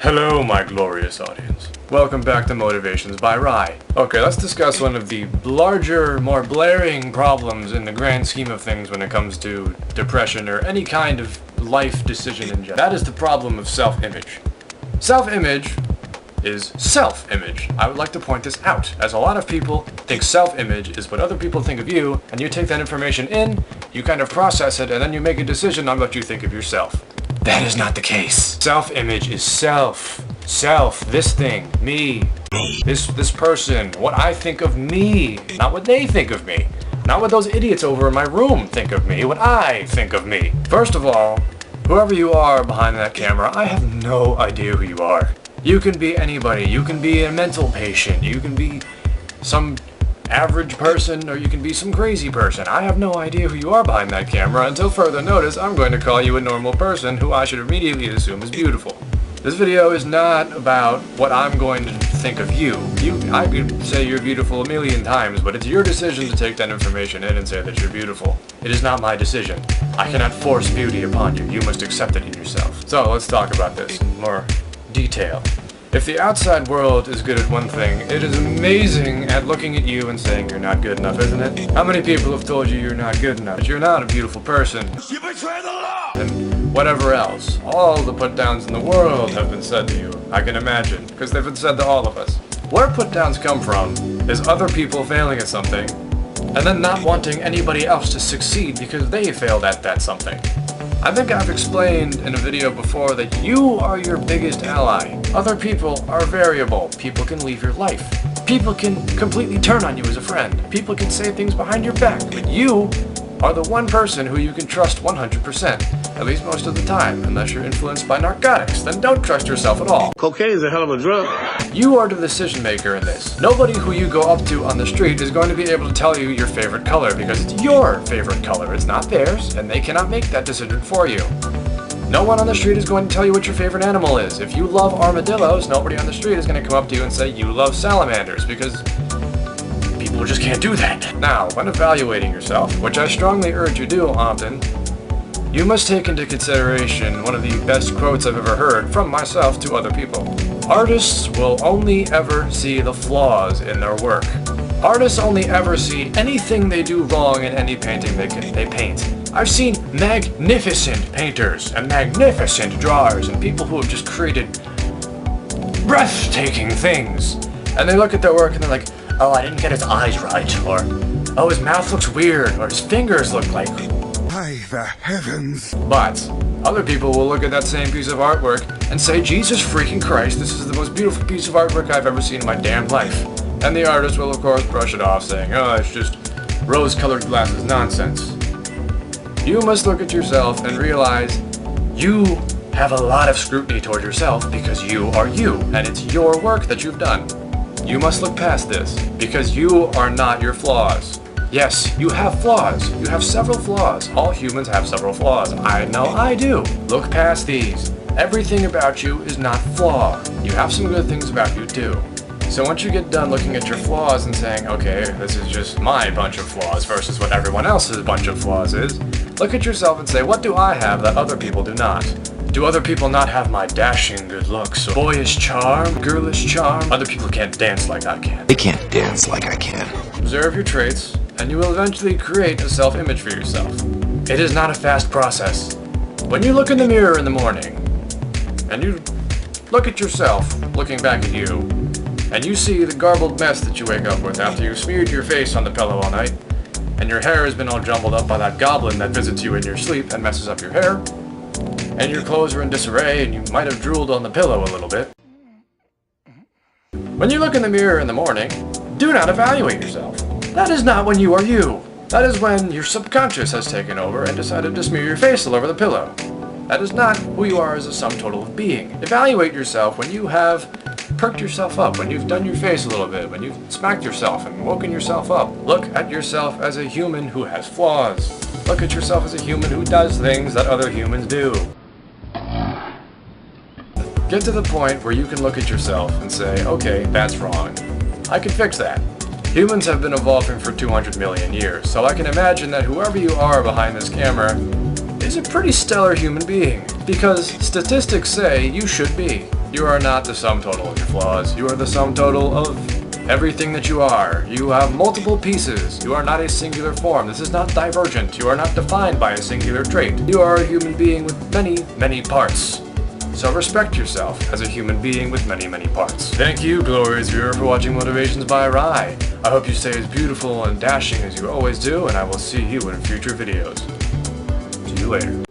Hello, my glorious audience. Welcome back to Motivations by Rye. Okay, let's discuss one of the larger, more blaring problems in the grand scheme of things when it comes to depression or any kind of life decision in general. That is the problem of self-image. Self-image is self-image. I would like to point this out, as a lot of people think self-image is what other people think of you, and you take that information in, you kind of process it, and then you make a decision on what you think of yourself. That is not the case. Self-image is self, this thing, me, this person, what I think of me, not what they think of me, not what those idiots over in my room think of me, what I think of me. First of all, whoever you are behind that camera, I have no idea who you are. You can be anybody. You can be a mental patient. You can be some average person, or you can be some crazy person. I have no idea who you are behind that camera. Until further notice, I'm going to call you a normal person who I should immediately assume is beautiful. This video is not about what I'm going to think of you. I could say you're beautiful a million times, but it's your decision to take that information in and say that you're beautiful. It is not my decision. I cannot force beauty upon you. You must accept it in yourself. So let's talk about this in more detail. If the outside world is good at one thing, it is amazing at looking at you and saying you're not good enough, isn't it? How many people have told you you're not good enough, that you're not a beautiful person? You betray the law! And whatever else. All the put-downs in the world have been said to you, I can imagine, because they've been said to all of us. Where put-downs come from is other people failing at something, and then not wanting anybody else to succeed because they failed at that something. I think I've explained in a video before that you are your biggest ally. Other people are variable. People can leave your life. People can completely turn on you as a friend. People can say things behind your back, but you are the one person who you can trust 100%, at least most of the time, unless you're influenced by narcotics. Then don't trust yourself at all. Cocaine is a hell of a drug. You are the decision maker in this. Nobody who you go up to on the street is going to be able to tell you your favorite color because it's your favorite color. It's not theirs, and they cannot make that decision for you. No one on the street is going to tell you what your favorite animal is. If you love armadillos, nobody on the street is going to come up to you and say you love salamanders, because people just can't do that. Now, when evaluating yourself, which I strongly urge you do often, you must take into consideration one of the best quotes I've ever heard from myself to other people. Artists will only ever see the flaws in their work. Artists only ever see anything they do wrong in any painting they paint. I've seen magnificent painters and magnificent drawers and people who have just created breathtaking things. And they look at their work and they're like, oh, I didn't get his eyes right, or oh, his mouth looks weird, or his fingers look like... By the heavens. But other people will look at that same piece of artwork and say, Jesus freaking Christ, this is the most beautiful piece of artwork I've ever seen in my damn life. And the artist will of course brush it off, saying, oh, it's just rose-colored glasses nonsense. You must look at yourself and realize you have a lot of scrutiny toward yourself because you are you, and it's your work that you've done. You must look past this, because you are not your flaws. Yes, you have flaws. You have several flaws. All humans have several flaws. I know I do. Look past these. Everything about you is not flawed. You have some good things about you too. So once you get done looking at your flaws and saying, okay, this is just my bunch of flaws versus what everyone else's bunch of flaws is, look at yourself and say, what do I have that other people do not? Do other people not have my dashing good looks, or boyish charm, girlish charm? Other people can't dance like I can. They can't dance like I can. Observe your traits, and you will eventually create a self-image for yourself. It is not a fast process. When you look in the mirror in the morning, and you look at yourself looking back at you, and you see the garbled mess that you wake up with after you've smeared your face on the pillow all night, and your hair has been all jumbled up by that goblin that visits you in your sleep and messes up your hair, and your clothes are in disarray, and you might have drooled on the pillow a little bit. When you look in the mirror in the morning, do not evaluate yourself. That is not when you are you. That is when your subconscious has taken over and decided to smear your face all over the pillow. That is not who you are as a sum total of being. Evaluate yourself when you have perked yourself up, when you've done your face a little bit, when you've smacked yourself and woken yourself up. Look at yourself as a human who has flaws. Look at yourself as a human who does things that other humans do. Get to the point where you can look at yourself and say, okay, that's wrong. I can fix that. Humans have been evolving for 200 million years, so I can imagine that whoever you are behind this camera is a pretty stellar human being, because statistics say you should be. You are not the sum total of your flaws. You are the sum total of everything that you are. You have multiple pieces. You are not a singular form. This is not divergent. You are not defined by a singular trait. You are a human being with many, many parts. So respect yourself as a human being with many, many parts. Thank you, glorious viewer, for watching Motivations by Rai. I hope you stay as beautiful and dashing as you always do, and I will see you in future videos. See you later.